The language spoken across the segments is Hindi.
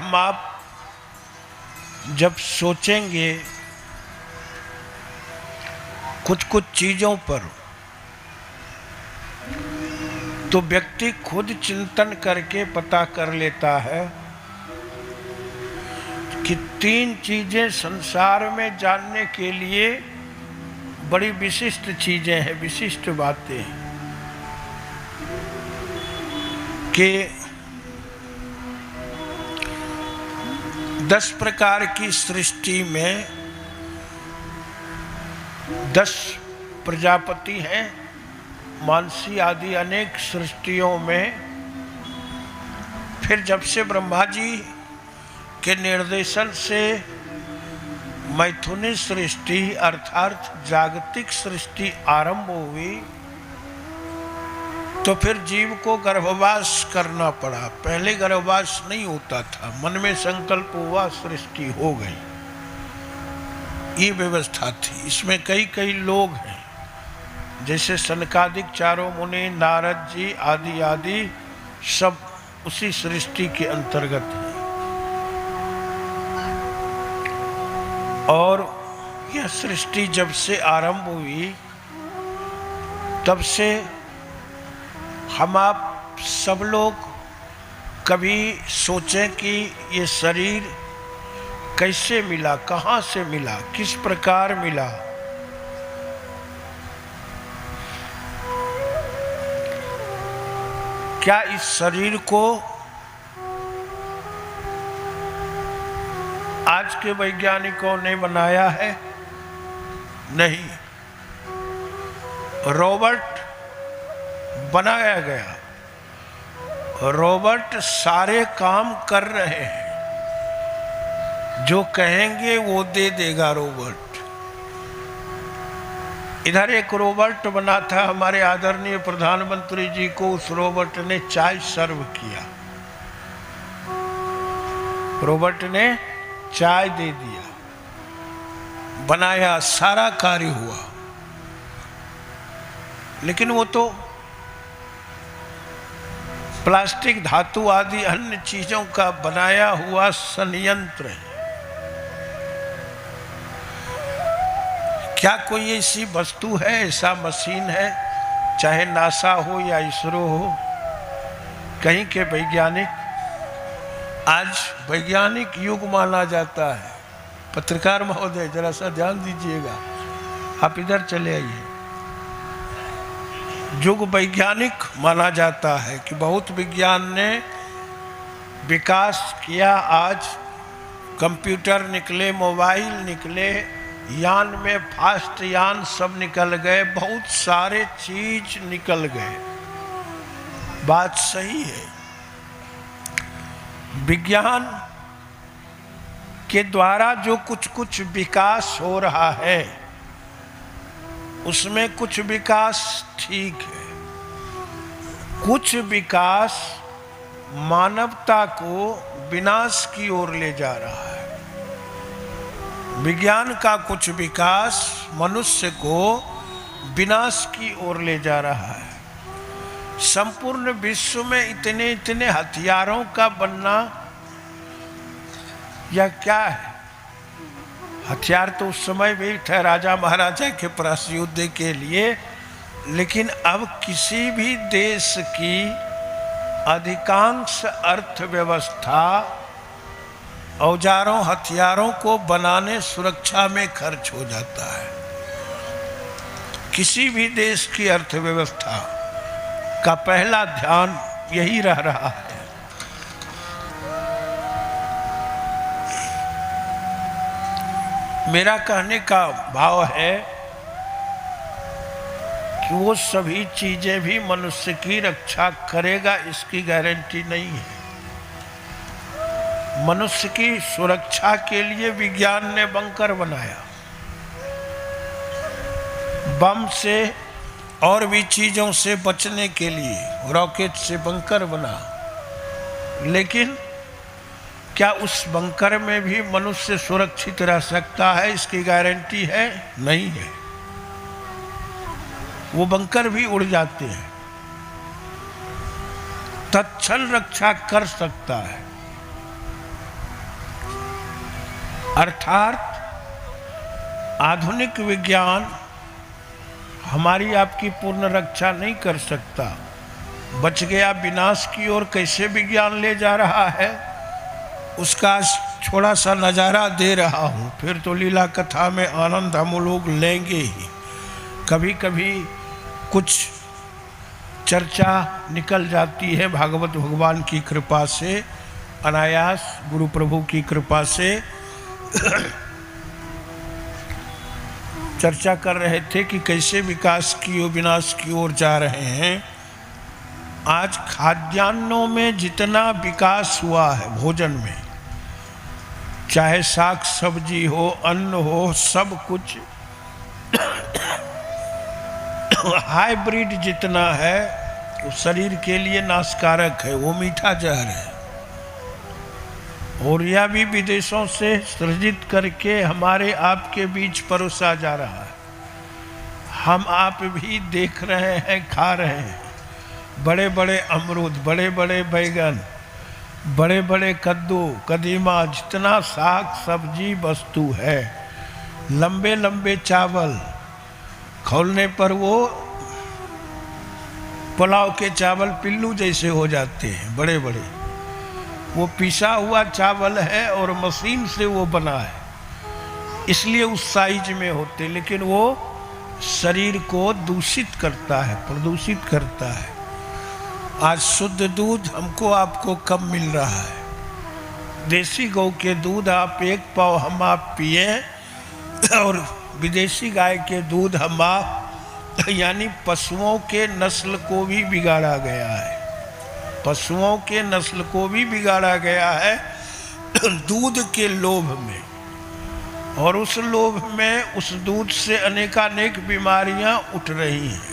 हम आप जब सोचेंगे कुछ कुछ चीज़ों पर, तो व्यक्ति खुद चिंतन करके पता कर लेता है कि 3 चीज़ें संसार में जानने के लिए बड़ी विशिष्ट चीज़ें हैं, विशिष्ट बातें हैं कि 10 प्रकार की सृष्टि में 10 प्रजापति हैं, मानसी आदि अनेक सृष्टियों में। फिर जब से ब्रह्मा जी के निर्देशन से मैथुनी सृष्टि अर्थात जागतिक सृष्टि आरंभ हुई, तो फिर जीव को गर्भवास करना पड़ा। पहले गर्भवास नहीं होता था, मन में संकल्प हुआ, सृष्टि हो गई, ये व्यवस्था थी। इसमें कई कई लोग हैं, जैसे सनकादिक चारों मुनि, नारद जी आदि आदि सब उसी सृष्टि के अंतर्गत हैं। और यह सृष्टि जब से आरंभ हुई तब से हम आप सब लोग कभी सोचें कि ये शरीर कैसे मिला, कहाँ से मिला, किस प्रकार मिला। क्या इस शरीर को आज के वैज्ञानिकों ने बनाया है? नहीं, रोबोट बनाया गया। रोबोट सारे काम कर रहे हैं, जो कहेंगे वो दे देगा रोबोट। इधर एक रोबोट बना था, हमारे आदरणीय प्रधानमंत्री जी को उस रोबोट ने चाय सर्व किया, रोबोट ने चाय दे दिया, बनाया, सारा कार्य हुआ। लेकिन वो तो प्लास्टिक, धातु आदि अन्य चीजों का बनाया हुआ संयंत्र है। क्या कोई ऐसी वस्तु है, ऐसा मशीन है, चाहे नासा हो या इसरो हो, कहीं के वैज्ञानिक, आज वैज्ञानिक युग माना जाता है। पत्रकार महोदय जरा सा ध्यान दीजिएगा, आप इधर चले आइए। युग वैज्ञानिक माना जाता है कि बहुत विज्ञान ने विकास किया। आज कंप्यूटर निकले, मोबाइल निकले, यान में फास्ट यान सब निकल गए, बहुत सारे चीज निकल गए। बात सही है, विज्ञान के द्वारा जो कुछ कुछ विकास हो रहा है, उसमें कुछ विकास ठीक है, कुछ विकास मानवता को विनाश की ओर ले जा रहा है। विज्ञान का कुछ विकास मनुष्य को विनाश की ओर ले जा रहा है। संपूर्ण विश्व में इतने इतने हथियारों का बनना, यह क्या है? हथियार तो उस समय भी थे राजा महाराजा के पास युद्ध के लिए, लेकिन अब किसी भी देश की अधिकांश अर्थव्यवस्था औजारों हथियारों को बनाने सुरक्षा में खर्च हो जाता है। किसी भी देश की अर्थव्यवस्था का पहला ध्यान यही रह रहा है। मेरा कहने का भाव है कि वो सभी चीजें भी मनुष्य की रक्षा करेगा, इसकी गारंटी नहीं है। मनुष्य की सुरक्षा के लिए विज्ञान ने बंकर बनाया, बम से और भी चीजों से बचने के लिए रॉकेट से बंकर बना। लेकिन क्या उस बंकर में भी मनुष्य सुरक्षित रह सकता है? इसकी गारंटी है? नहीं है। वो बंकर भी उड़ जाते हैं। तत्क्षण रक्षा कर सकता है, अर्थात आधुनिक विज्ञान हमारी आपकी पूर्ण रक्षा नहीं कर सकता। बच गया विनाश की ओर कैसे विज्ञान ले जा रहा है, उसका थोड़ा सा नज़ारा दे रहा हूँ। फिर तो लीला कथा में आनंद हम लोग लेंगे ही। कभी कभी कुछ चर्चा निकल जाती है भागवत भगवान की कृपा से, अनायास गुरु प्रभु की कृपा से। चर्चा कर रहे थे कि कैसे विकास की ओर विनाश की ओर जा रहे हैं। आज खाद्यान्नों में जितना विकास हुआ है, भोजन में, चाहे साग सब्जी हो, अन्न हो, सब कुछ हाइब्रिड जितना है वो शरीर के लिए नाशकारक है, वो मीठा जहर है। और यह भी विदेशों से सृजित करके हमारे आपके बीच परोसा जा रहा है। हम आप भी देख रहे हैं, खा रहे हैं। बड़े बड़े अमरूद, बड़े बड़े बैगन, बड़े बड़े कद्दू, कदीमा, जितना साग सब्जी वस्तु है, लंबे लंबे चावल, खोलने पर वो पुलाव के चावल पिल्लू जैसे हो जाते हैं, बड़े बड़े। वो पिसा हुआ चावल है और मशीन से वो बना है, इसलिए उस साइज में होते, लेकिन वो शरीर को दूषित करता है, प्रदूषित करता है। आज शुद्ध दूध हमको आपको कम मिल रहा है। देसी गौ के दूध आप 1 पाव हम आप पिए, और विदेशी गाय के दूध हम आप, यानी पशुओं के नस्ल को भी बिगाड़ा गया है। पशुओं के नस्ल को भी बिगाड़ा गया है दूध के लोभ में। और उस लोभ में, उस दूध से अनेकानेक बीमारियां उठ रही हैं।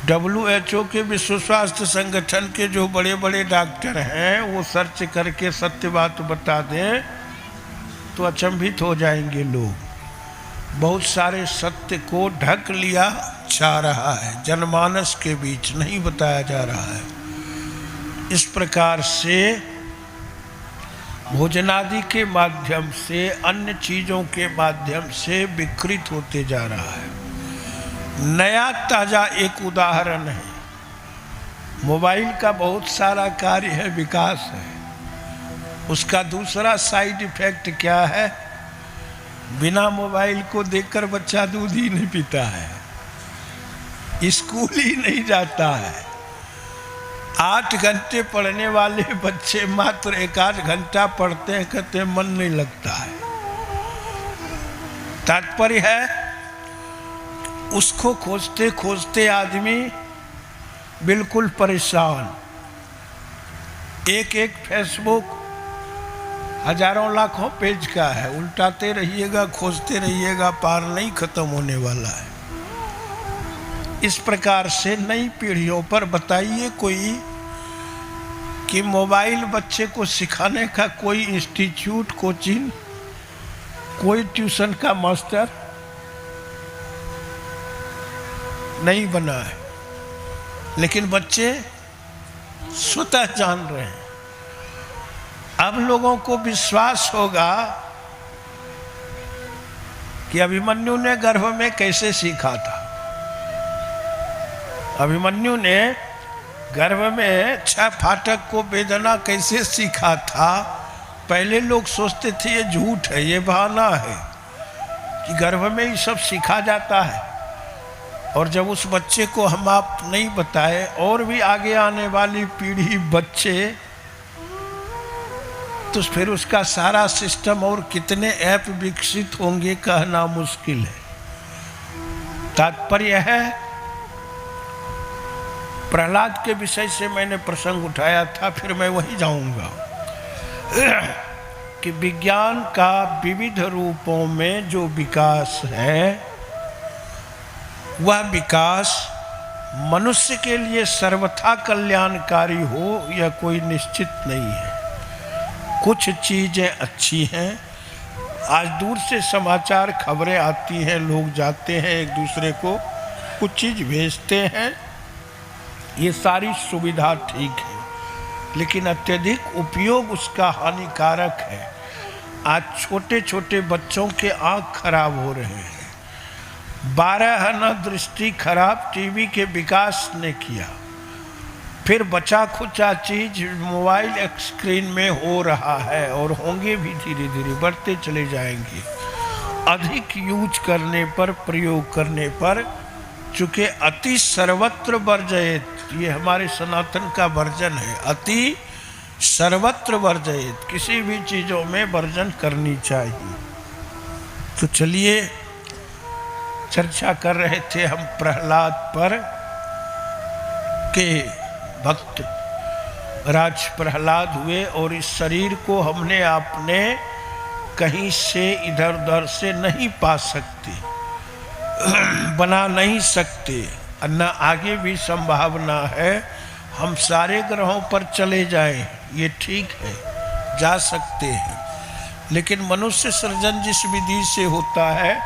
WHO के, विश्व स्वास्थ्य संगठन के जो बड़े बड़े डॉक्टर हैं, वो सर्च करके सत्य बात बता दें तो अचंभित हो जाएंगे लोग। बहुत सारे सत्य को ढक लिया जा रहा है, जनमानस के बीच नहीं बताया जा रहा है। इस प्रकार से भोजनादि के माध्यम से, अन्य चीज़ों के माध्यम से विकृत होते जा रहा है। नया ताज़ा एक उदाहरण है, मोबाइल का बहुत सारा कार्य है, विकास है। उसका दूसरा साइड इफेक्ट क्या है? बिना मोबाइल को देखकर बच्चा दूध ही नहीं पीता है, स्कूल ही नहीं जाता है। 8 घंटे पढ़ने वाले बच्चे मात्र 1-8 घंटा पढ़ते हैं, कहते हैं मन नहीं लगता है। तात्पर्य है, उसको खोजते खोजते आदमी बिल्कुल परेशान। एक फेसबुक हजारों लाखों पेज का है, उल्टाते रहिएगा, खोजते रहिएगा, पार नहीं खत्म होने वाला है। इस प्रकार से नई पीढ़ियों पर बताइए कोई कि मोबाइल बच्चे को सिखाने का कोई इंस्टीट्यूट, कोचिंग, कोई ट्यूशन का मास्टर नहीं बना है, लेकिन बच्चे स्वतः जान रहे हैं। अब लोगों को विश्वास होगा कि अभिमन्यु ने गर्भ में कैसे सीखा था। अभिमन्यु ने गर्भ में 6 फाटक को वेदना कैसे सीखा था। पहले लोग सोचते थे ये झूठ है, ये बहाना है कि गर्भ में ही सब सीखा जाता है। और जब उस बच्चे को हम आप नहीं बताए, और भी आगे आने वाली पीढ़ी बच्चे, तो फिर उसका सारा सिस्टम और कितने ऐप विकसित होंगे कहना मुश्किल है। तात्पर्य है, प्रहलाद के विषय से मैंने प्रसंग उठाया था, फिर मैं वही जाऊंगा कि विज्ञान का विविध रूपों में जो विकास है, वह विकास मनुष्य के लिए सर्वथा कल्याणकारी हो यह कोई निश्चित नहीं है। कुछ चीज़ें अच्छी हैं। आज दूर से समाचार खबरें आती हैं, लोग जाते हैं एक दूसरे को कुछ चीज़ भेजते हैं, ये सारी सुविधा ठीक है, लेकिन अत्यधिक उपयोग उसका हानिकारक है। आज छोटे छोटे बच्चों के आँख खराब हो रहे हैं। 12 आना दृष्टि खराब टीवी के विकास ने किया, फिर बचा खुचा चीज मोबाइल स्क्रीन में हो रहा है और होंगे भी, धीरे धीरे बढ़ते चले जाएंगे। अधिक यूज करने पर, प्रयोग करने पर, चूंकि अति सर्वत्र वर्जयेत, ये हमारे सनातन का वर्जन है, अति सर्वत्र वर्जयेत, किसी भी चीजों में वर्जन करनी चाहिए। तो चलिए चर्चा कर रहे थे हम प्रहलाद पर के भक्त राज प्रहलाद हुए और इस शरीर को हमने आपने कहीं से इधर उधर से नहीं पा सकते, बना नहीं सकते, न आगे भी संभावना है हम सारे ग्रहों पर चले जाएं, ये ठीक है, जा सकते हैं, लेकिन मनुष्य सृजन जिस विधि से होता है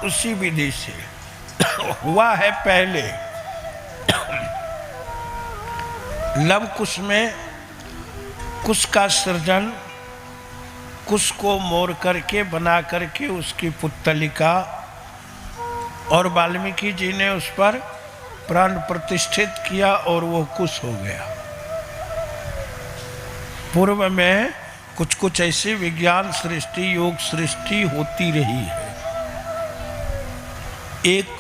उसी विधि से हुआ है। पहले लव कुश में कुश का सृजन, कुश को मोड़ करके बना करके उसकी पुत्तलिका, और वाल्मीकि जी ने उस पर प्राण प्रतिष्ठित किया और वो कुश हो गया। पूर्व में कुछ कुछ ऐसे विज्ञान सृष्टि, योग सृष्टि होती रही है। एक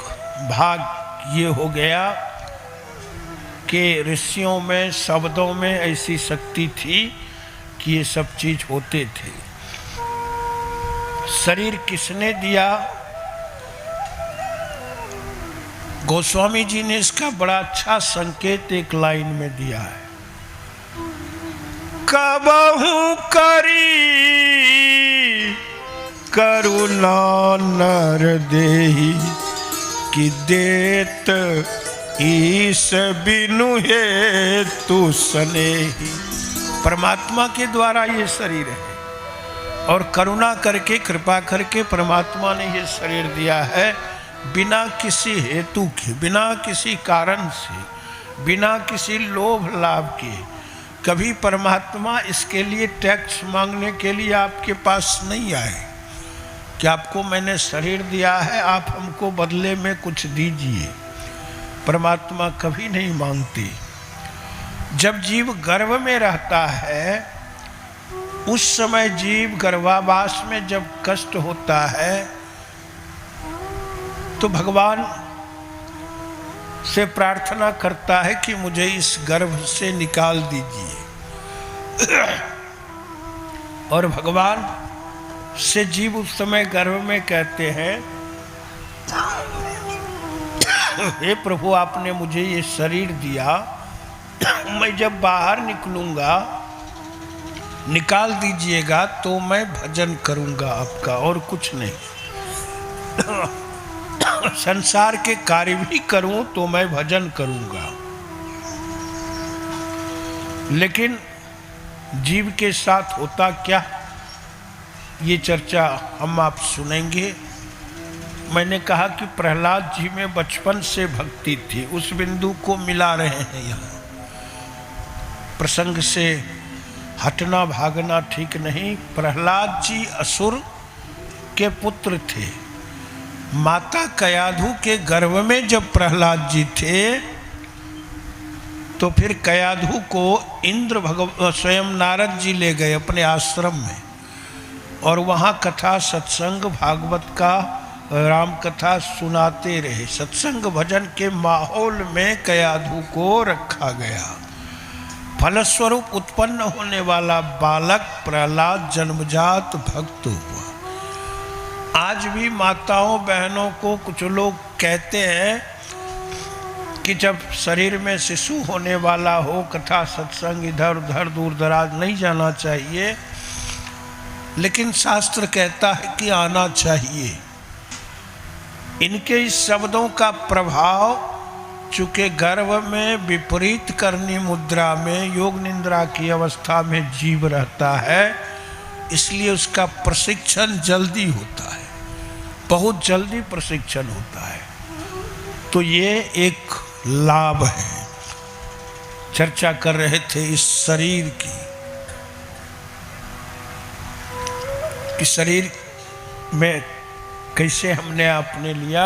भाग ये हो गया कि ऋषियों में, शब्दों में ऐसी शक्ति थी कि ये सब चीज होते थे। शरीर किसने दिया? गोस्वामी जी ने इसका बड़ा अच्छा संकेत एक लाइन में दिया है। कबहू करी करुणा नर देहि कि देत ईश बिनु है तू स्नेही। परमात्मा के द्वारा ये शरीर है और करुणा करके, कृपा करके परमात्मा ने ये शरीर दिया है, बिना किसी हेतु के, बिना किसी कारण से, बिना किसी लोभ लाभ के। कभी परमात्मा इसके लिए टैक्स मांगने के लिए आपके पास नहीं आए कि आपको मैंने शरीर दिया है, आप हमको बदले में कुछ दीजिए। परमात्मा कभी नहीं मांगते। जब जीव गर्भ में रहता है उस समय जीव गर्भावास में जब कष्ट होता है तो भगवान से प्रार्थना करता है कि मुझे इस गर्भ से निकाल दीजिए। और भगवान से जीव उस समय गर्भ में कहते हैं, हे प्रभु आपने मुझे ये शरीर दिया, मैं जब बाहर निकलूंगा, निकाल दीजिएगा तो मैं भजन करूंगा आपका, और कुछ नहीं। संसार के कार्य भी करूं तो मैं भजन करूंगा। लेकिन जीव के साथ होता क्या, ये चर्चा हम आप सुनेंगे। मैंने कहा कि प्रहलाद जी में बचपन से भक्ति थी, उस बिंदु को मिला रहे हैं यहाँ। प्रसंग से हटना भागना ठीक नहीं। प्रहलाद जी असुर के पुत्र थे। माता कयाधु के गर्भ में जब प्रहलाद जी थे तो फिर कयाधु को इंद्र स्वयं नारद जी ले गए अपने आश्रम में, और वहाँ कथा सत्संग भागवत का राम कथा सुनाते रहे। सत्संग भजन के माहौल में कयाधु को रखा गया। फलस्वरूप उत्पन्न होने वाला बालक प्रहलाद जन्मजात भक्त हुआ। आज भी माताओं बहनों को कुछ लोग कहते हैं कि जब शरीर में शिशु होने वाला हो, कथा सत्संग इधर उधर दूर दराज नहीं जाना चाहिए, लेकिन शास्त्र कहता है कि आना चाहिए। इनके इस शब्दों का प्रभाव चूँकि गर्भ में विपरीत करनी मुद्रा में योग निद्रा की अवस्था में जीव रहता है, इसलिए उसका प्रशिक्षण जल्दी होता है, बहुत जल्दी प्रशिक्षण होता है। तो ये एक लाभ है। चर्चा कर रहे थे इस शरीर की। कि शरीर में कैसे हमने आपने लिया।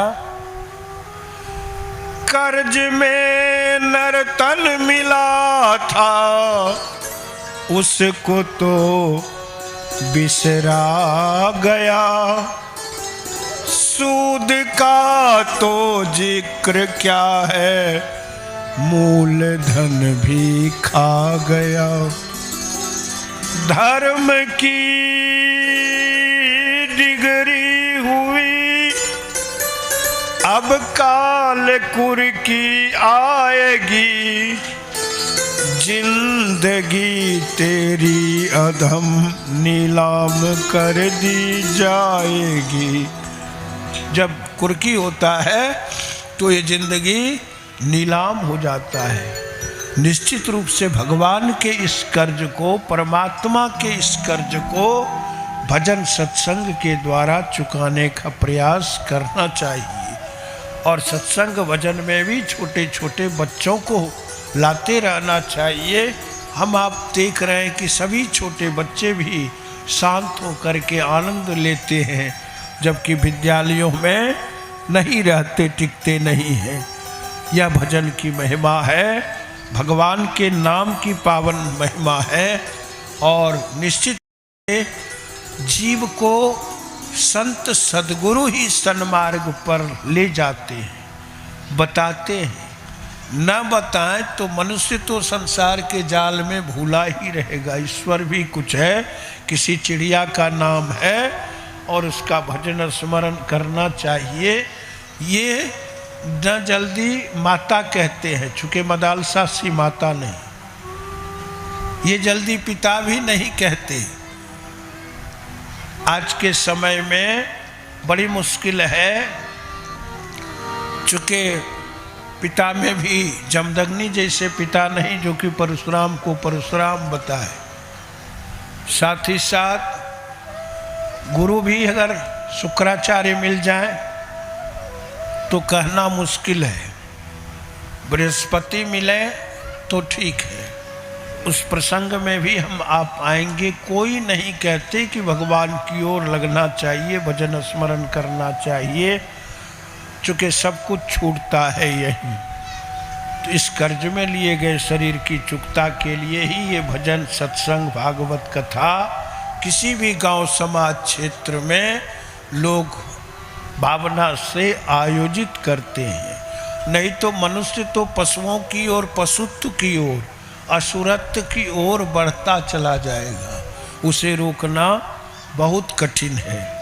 कर्ज में नर्तन मिला था, उसको तो बिसरा गया। सूद का तो जिक्र क्या है, मूलधन भी खा गया। धर्म की डिग्री हुई, अब काल कुर्की आएगी। जिंदगी तेरी अधम नीलाम कर दी जाएगी। जब कुर्की होता है तो ये जिंदगी नीलाम हो जाता है। निश्चित रूप से भगवान के इस कर्ज को, परमात्मा के इस कर्ज को भजन सत्संग के द्वारा चुकाने का प्रयास करना चाहिए। और सत्संग भजन में भी छोटे छोटे बच्चों को लाते रहना चाहिए। हम आप देख रहे हैं कि सभी छोटे बच्चे भी शांत होकर के आनंद लेते हैं, जबकि विद्यालयों में नहीं रहते, टिकते नहीं हैं। यह भजन की महिमा है, भगवान के नाम की पावन महिमा है। और निश्चित जीव को संत सद्गुरु ही सन्मार्ग पर ले जाते हैं, बताते हैं। न बताएं तो मनुष्य तो संसार के जाल में भूला ही रहेगा। ईश्वर भी कुछ है, किसी चिड़िया का नाम है और उसका भजन स्मरण करना चाहिए। ये न जल्दी माता कहते हैं, चूँकि मदालसा सी माता नहीं, ये जल्दी पिता भी नहीं कहते। आज के समय में बड़ी मुश्किल है, चूँकि पिता में भी जमदग्नि जैसे पिता नहीं जो कि परशुराम को परशुराम बताए। साथ ही साथ गुरु भी अगर शुक्राचार्य मिल जाए तो कहना मुश्किल है, बृहस्पति मिले तो ठीक है। उस प्रसंग में भी हम आप आएंगे। कोई नहीं कहते कि भगवान की ओर लगना चाहिए, भजन स्मरण करना चाहिए, चूँकि सब कुछ छूटता है यही। तो इस कर्ज में लिए गए शरीर की चुकता के लिए ही ये भजन सत्संग भागवत कथा किसी भी गांव समाज क्षेत्र में लोग भावना से आयोजित करते हैं। नहीं तो मनुष्य तो पशुओं की ओर, पशुत्व की ओर, असुरत्व की ओर बढ़ता चला जाएगा। उसे रोकना बहुत कठिन है।